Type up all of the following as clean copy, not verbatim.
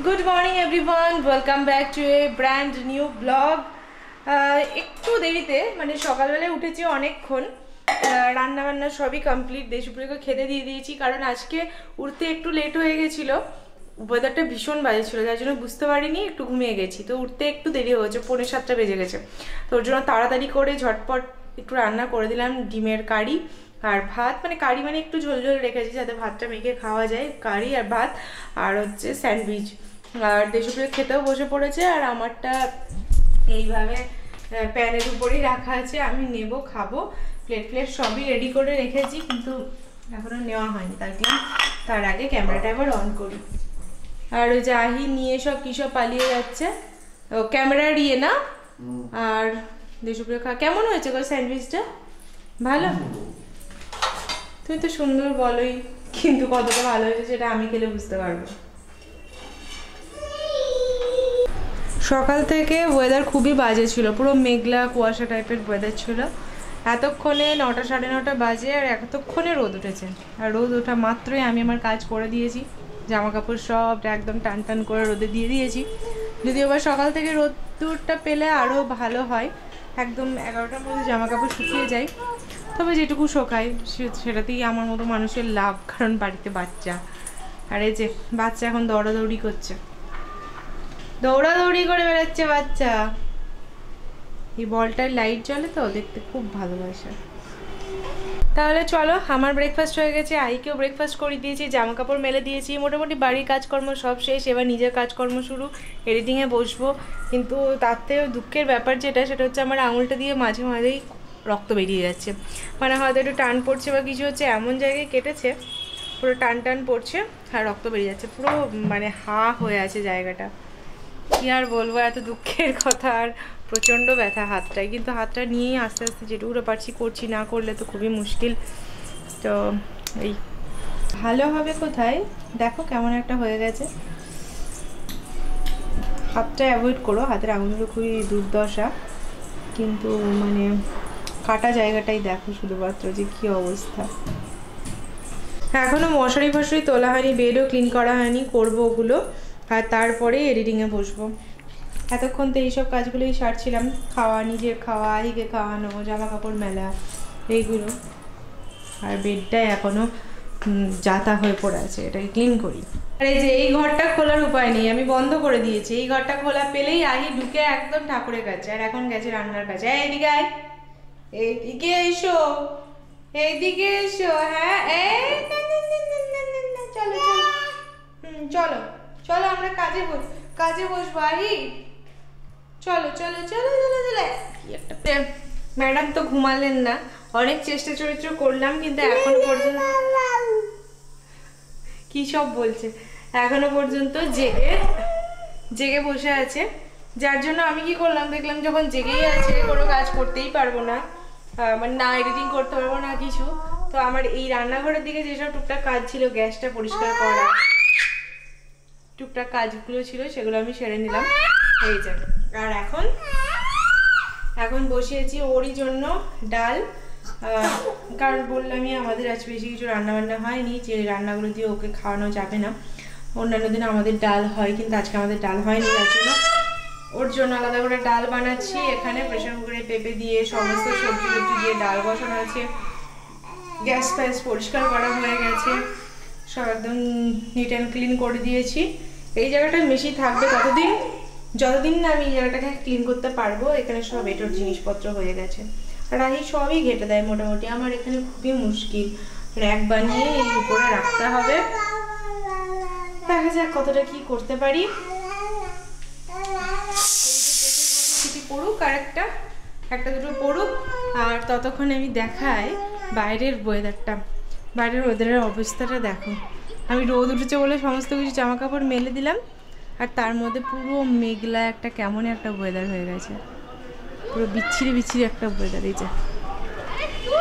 Good morning everyone, welcome back to A brand new blog. একটু দেরিতে মানে সকালবেলায় উঠেছি অনেকক্ষণ, রান্নাবান্না সবই কমপ্লিট, দেশপ্রিয়কে খেতে দিয়ে দিয়েছি কারণ আজকে উঠতে একটু লেট হয়ে গেছিলো। ওয়েদারটা ভীষণ বাজে ছিল যার জন্য বুঝতে পারিনি, একটু ঘুমিয়ে গেছি, তো উঠতে একটু দেরি হয়েছে, 6:45 বেজে গেছে। তো ওর জন্য তাড়াতাড়ি করে ঝটপট একটু রান্না করে দিলাম, ডিমের কারি আর ভাত, মানে কারি মানে একটু ঝোল ঝোল রেখেছি যাতে ভাতটা মেখে খাওয়া যায়, কারি আর ভাত আর হচ্ছে স্যান্ডউইচ। আর দেশপ্রিয় খেতেও বসে পড়েছে আর আমারটা এইভাবে প্যানের উপরেই রাখা আছে, আমি নেব খাবো। প্লেট সবই রেডি করে রেখেছি কিন্তু এখনো নেওয়া হয়নি, তার আগে ক্যামেরাটা এবার অন করি। আর ওই যে আহি নিয়ে সব কী সব পালিয়ে যাচ্ছে, ও ক্যামেরার ইয়ে না। আর দেশপ্রিয় কেমন হয়েছে গো স্যান্ডউইচটা? ভালো? তুমি তো সুন্দর বলোই, কিন্তু কতটা ভালো হয়েছে সেটা আমি খেলে বুঝতে পারবো। সকাল থেকে ওয়েদার খুবই বাজে ছিল, পুরো মেঘলা কুয়াশা টাইপের ওয়েদার ছিল। এতক্ষণে 9টা 9:30 বাজে আর এতক্ষণে রোদ উঠেছে। আর রোদ ওঠা মাত্রই আমি আমার কাজ করে দিয়েছি, জামা কাপড় সব একদম টান টান করে রোদে দিয়ে দিয়েছি। যদিও আবার সকাল থেকে রোদ্দুরটা পেলে আরও ভালো হয়, একদম 11টার মধ্যে জামা কাপড় শুকিয়ে যায়। তবে যেটুকু শোকায় সেটাতেই আমার মতো মানুষের লাভ, কারণ বাড়িতে বাচ্চা। আর এই যে বাচ্চা এখন দৌড়াদৌড়ি করছে, দৌড়াদৌড়ি করে বেড়াচ্ছে বাচ্চা। এই বলটার লাইট জ্বলে তো দেখতে খুব ভালোবাসে। তাহলে চলো, আমার ব্রেকফাস্ট হয়ে গেছে, আইকেও ব্রেকফাস্ট করে দিয়েছি, জামা কাপড় মেলে দিয়েছি, মোটামুটি বাড়ির কাজকর্ম সব শেষ। এবার নিজের কাজকর্ম শুরু, এডিটিংয়ে বসবো। কিন্তু তাতেও দুঃখের ব্যাপার সেটা হচ্ছে আমার আঙুলটা দিয়ে মাঝে মাঝেই রক্ত বেরিয়ে যাচ্ছে, মানে হয়তো একটু টান পড়ছে বা কিছু হচ্ছে, এমন জায়গায় কেটেছে পুরো টান টান পড়ছে আর রক্ত বেরিয়ে যাচ্ছে, পুরো মানে হয়ে আছে জায়গাটা। কি আর বলবো, এত দুঃখের কথা। আর প্রচণ্ড ব্যথা হাতটায়, কিন্তু হাতটা নিয়েই আস্তে আস্তে যেটুকু পারছি করছি, না করলে তো খুবই মুশকিল। তো এই ভালো হবে কোথায়, দেখো কেমন একটা হয়ে গেছে। হাতটা অ্যাভয়েড করো, হাতের আঙুলগুলো খুবই দুর্দশা, কিন্তু মানে কাটা জায়গাটাই দেখো শুধুমাত্র যে কী অবস্থা। এখনও মশারি ফশারি তোলা হয়নি, বেডও ক্লিন করা হয়নি, করবো ওগুলো আর তারপরে এডিটিংয়ে বসবো। এতক্ষণ তো এইসব কাজগুলোই সারছিলাম, খাওয়া, নিজের খাওয়া, আহিকে খাওয়ানো, জামা কাপড় মেলা, এইগুলো। আর বেডটা এখনও যাতা হয়ে পড়ে আছে, এটাকে ক্লিন করি। আর এই যে এই ঘরটা খোলার উপায় নেই, আমি বন্ধ করে দিয়েছি। এই ঘরটা খোলা পেলেই আহি ঢুকে একদম ঠাকুরের কাছে, আর এখন গেছে রান্নার কাছে। এইদিকে আয়, এইদিকে এসো, এইদিকে এসো। হ্যাঁ, এই চলো চলো, চলো চলো, আমরা কাজে বসবো। আহি চলো চলো চলো চলো চলো। ম্যাডাম তো ঘুমালেন না, অনেক চেষ্টা চরিত্র করলাম কিন্তু এখনো পর্যন্ত কি সব বলছে, এখনো পর্যন্ত জেগে বসে আছে। যার জন্য আমি কি করলাম, দেখলাম যখন জেগেই আছে কোনো কাজ করতেই পারবো না, মানে না এডিটিং করতে পারবো না কিছু, তো আমার এই রান্নাঘরের দিকে যেসব টুকটাক কাজ ছিল, গ্যাসটা পরিষ্কার করা, টুকটাক কাজগুলো ছিল সেগুলো আমি সেরে নিলাম। এই যাবে। আর এখন বসিয়েছি ওরই জন্য ডাল, কারণ বললামই আমাদের আজ বেশি কিছু রান্নাবান্না হয়নি, যে রান্নাগুলো দিয়ে ওকে খাওয়ানো যাবে না। অন্যান্য দিন আমাদের ডাল হয়, কিন্তু আজকে আমাদের ডাল হয়নি, যার জন্য ওর জন্য আলাদা করে ডাল বানাচ্ছি। এখানে প্রেশার কুকারে পেঁপে দিয়ে সমস্ত সবজি দিয়ে ডাল বসানো আছে, গ্যাস ফ্যাস পরিষ্কার করা হয়ে গেছে, সব একদম নিট অ্যান্ড ক্লিন করে দিয়েছি। এই জায়গাটা মেশি থাকবে যতদিন না আমি এই জায়গাটাকে ক্লিন করতে পারবো। এখানে সব এটোর জিনিসপত্র হয়ে গেছে, আর আহি সবই ঘেটে দেয় মোটামুটি। আমার এখানে খুবই মুশকিল, র্যাক বানিয়ে এই উপরে রাখতে হবে। দেখা যাক কতটা কি করতে পারি। পড়ুক, আর একটা দুটো পড়ুক, আর ততক্ষণ আমি দেখাই বাইরের ওয়েদারের অবস্থাটা দেখো। আমি রোদ উঠেছে বলে সমস্ত কিছু জামা কাপড় মেলে দিলাম, আর তার মধ্যে পুরো মেঘলা একটা কেমন একটা ওয়েদার হয়ে গেছে, পুরো বিচ্ছিরি একটা ওয়েদার। এই যে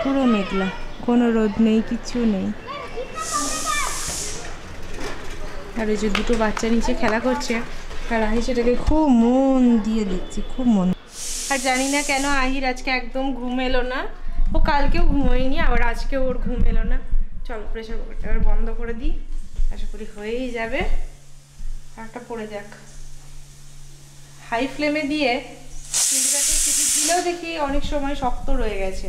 পুরো মেঘলা, কোনো রোদ নেই, কিচ্ছু নেই। আর ওই যে দুটো বাচ্চা নিচে খেলা করছে, আর আহি সেটাকে খুব মন দিয়ে দেখছি, খুব মন। আর জানি না কেন আহির আজকে একদম ঘুম এলো না, ও কালকেও ঘুমোয়নি, আবার আজকে ওর ঘুম এলো না। চলো প্রেশার কুকারটা এবার বন্ধ করে দিই, আশা করি হয়েই যাবে। আর ভাতটা পড়ে যাক। হাই ফ্লেমে দিয়ে 3-4 সিটি দিলেও দেখি অনেক সময় শক্ত রয়ে গেছে,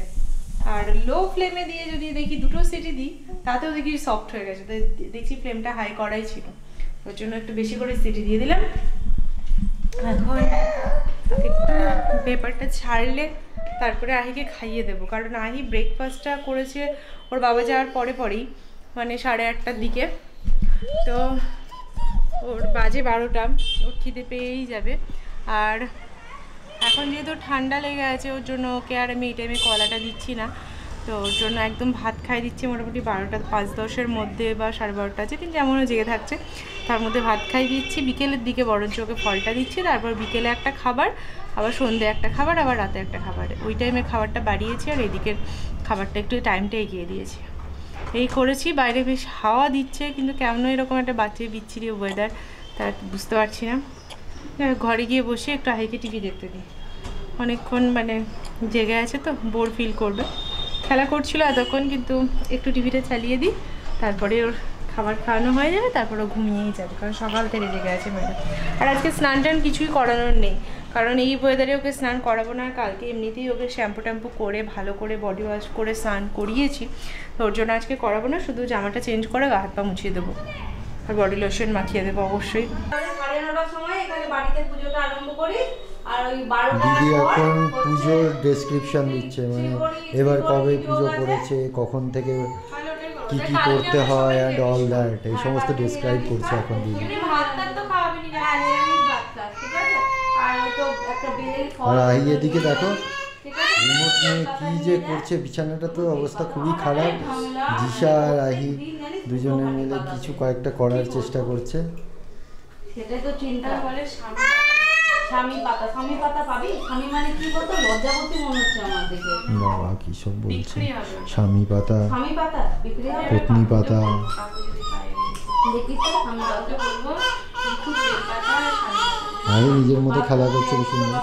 আর লো ফ্লেমে দিয়ে যদি দেখি 2টো সিটি দিই তাতেও দেখি সফট হয়ে গেছে। তাই দেখছি ফ্লেমটা হাই করাই ছিল, ওর জন্য একটু বেশি করে সিটি দিয়ে দিলাম। এখন একটু পেপারটা ছাড়লে তারপরে আহিকে খাইয়ে দেবো, কারণ আহি ব্রেকফাস্টটা করেছে ওর বাবা যাওয়ার পরেই, মানে 8:30টার দিকে। তো ওর বাজে 12টা, ওর খিদে পেয়েই যাবে। আর এখন যেহেতু ঠান্ডা লেগে আছে ওর জন্য ওকে আর আমি এই টাইমে কলাটা দিচ্ছি না, তো ওর জন্য একদম ভাত খাই দিচ্ছি মোটামুটি 12টা 5-10-এর মধ্যে বা 12:30 আছে, কিন্তু যেমনও জেগে থাকছে তার মধ্যে ভাত খাই দিচ্ছি। বিকেলের দিকে বরঞ্চ ওকে ফলটা দিচ্ছি, তারপর বিকেলে একটা খাবার, আবার সন্ধ্যে একটা খাবার, আবার রাতে একটা খাবার। ওই টাইমে খাবারটা বাড়িয়েছি আর এদিকের খাবারটা একটু টাইমটা এগিয়ে দিয়েছি। এই করেছি। বাইরে বেশ হাওয়া দিচ্ছে, কিন্তু কেমন এরকম একটা বাচ্চা বিচ্ছিরি ওয়েদার তার বুঝতে পারছি না। ঘরে গিয়ে বসে একটু আহিকে টিভি দেখতে দিই, অনেকক্ষণ মানে জেগে আছে তো বোর ফিল করবে। খেলা করছিল এতক্ষণ, কিন্তু একটু টিভিটা চালিয়ে দিই, তারপরে ওর খাবার খাওয়ানো হয়ে যাবে, তারপর ও ঘুমিয়েই যাবে, কারণ সকাল থেকে জেগে আছে ম্যাডাম। আর আজকে স্নান টান কিছুই করানোর নেই, কারণ এই ওয়েদারে ওকে স্নান করাবো না। আর কালকে এমনিতেই ওকে শ্যাম্পু ট্যাম্পু করে ভালো করে বডি ওয়াশ করে স্নান করিয়েছি, তো ওর জন্য আজকে করাবো না, শুধু জামাটা চেঞ্জ করে গা হাত পা মুছিয়ে দেবো আর বডি লোশন মাখিয়ে দেবো অবশ্যই। 9:30টার সময় এখানে বাড়িতে পুজোটা আরম্ভ করি, আর ওই 12টা দিদি এখন পুজোর ডেসক্রিপশন দিচ্ছে, মানে এবার কবে পুজো করেছে, কখন থেকে কি কি করতে হয় অ্যান্ড অল দ্যাট, এই সমস্ত ডেসক্রাইব করছে এখন দিদি। আর আহি এদিকে দেখো রিমোট নিয়ে কি যে করছে, বিছানাটা তো অবস্থা খুবই খারাপ। দিশা আর আহি দুজনে মিলে কিছু কয়েকটা করার চেষ্টা করছে। সেটাই তো চিন্তা বলে স্বামী পাতা। স্বামী পাতা পাবি? স্বামী মানে কি বলতো, লজ্জাবতী মনে হচ্ছে আমার দেখে। বাবা কি সব বলছে, স্বামী পাতা, স্বামী পাতা বিক্রি হবে, পত্নী পাতা। দেখি তো স্বামী পাতা বলবো একটু পাতা। আহি নিজের মতো খেলা করছে কি সুন্দর।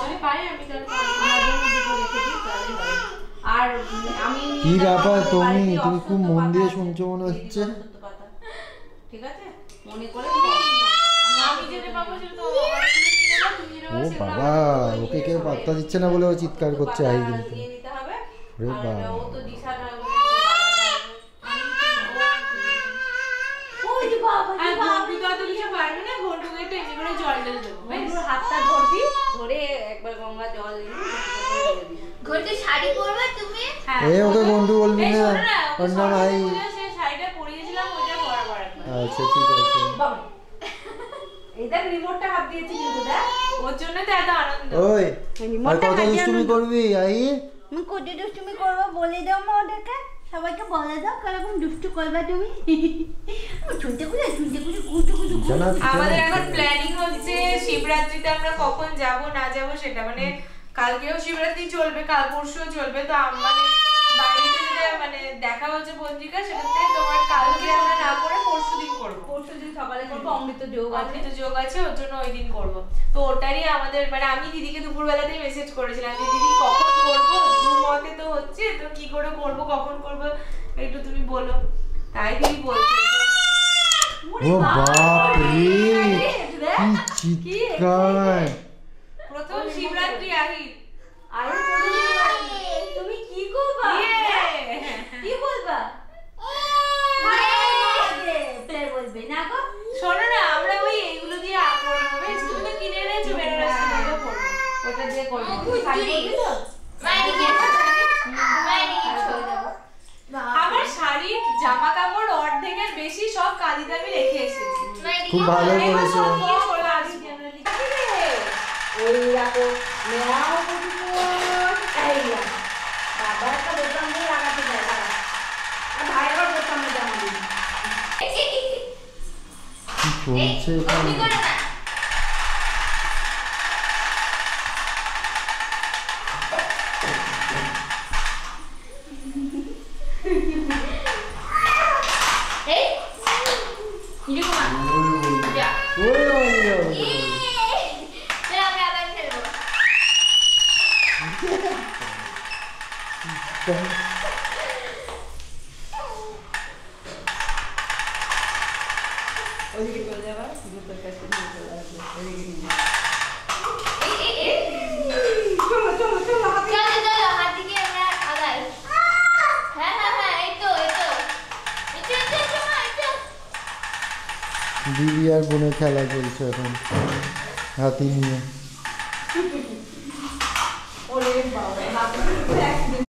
আর আমি কি ব্যাপার, তুমি খুব মন দিয়ে শুনছো মনে হচ্ছে। ঠিক আছে, মনে করে আমি যেটা পাবো সেটা তো ও বাবা, ওকে কেউ পাত্তা দিচ্ছে না বলে ও চিৎকার করছে আহি কিন্তু। নিতে হবে। রে বাবা, ও তো দিশা না হাতটা ধরবি, ধরে একবার গঙ্গা জল ঘরে শাড়ি পরবে তুমি। এ ওকে বন্ধু বলবি না, ওর নাম আহি। শাড়িটা পরিয়েছিলাম ওইটা বরাবর। আচ্ছা ঠিক আছে। এই দেখ রিমোটটা হাত দিয়েছি কিন্তু দেখ, ওর জন্য তো এত আনন্দ। ওই আর কত দুষ্টুমি করবি আহি? আমি কোটি দুষ্টুমি করবো বলে দাও মা ওদেরকে, সবাইকে বলে দাও কিরকম দুষ্টু করবে তুমি। শুনতে খুঁজে জানা আমাদের এখন প্ল্যানিং হচ্ছে শিবরাত্রিতে আমরা কখন যাব না যাব সেটা, মানে কালকেও শিবরাত্রি চলবে, কাল পরশুও চলবে, তো মানে বাড়িতে যেটা মানে দেখা হচ্ছে পত্রিকা, সেটাতে তোমার কালকে আমরা না করে পরশুদিন করবো। পরশুদিন সকালে করবো, অমৃত যোগ আছে। অমৃত যোগ আছে, ওর জন্য ওই দিন করবো। তো ওটারই আমাদের মানে আমি দিদিকে দুপুরবেলাতেই মেসেজ করেছিলাম যে দিদি কখন করবো, দু মতে তো হচ্ছে, তো কি করে করবো, কখন করবো একটু তুমি বলো। তাই দিদি বলছে ও বাপ রে, কি চিৎকার! প্রথম শিবরাত্রি আহি আর তুমি কি করবা, কি বলবা? বলবে না গো, শোনো না, আমরা ওই এইগুলো দিয়ে করবো, বেশ তুমি তো কিনে এনেছো বেনারসি, ওটা করবো, ওটা দিয়ে করবো। শাড়ি পরবি তো? আমার শাড়ির জামা কাপড় অর্ধেকের বেশি সব কাঁদিতে আমি রেখে এসেছি। খুব ভালো করেছো। ওই দেখো মেরাও এই বাবা একটা বোতাম দিয়ে লাগাতে যায়, আর ভাই আবার বোতাম দিয়ে জামা দিই। কি চলছে এখানে? চলো চলো চলো হাতে দিদি আর বোনের খেলা চলছে এখন হাতি নিয়ে। ওরে বাবা হাতে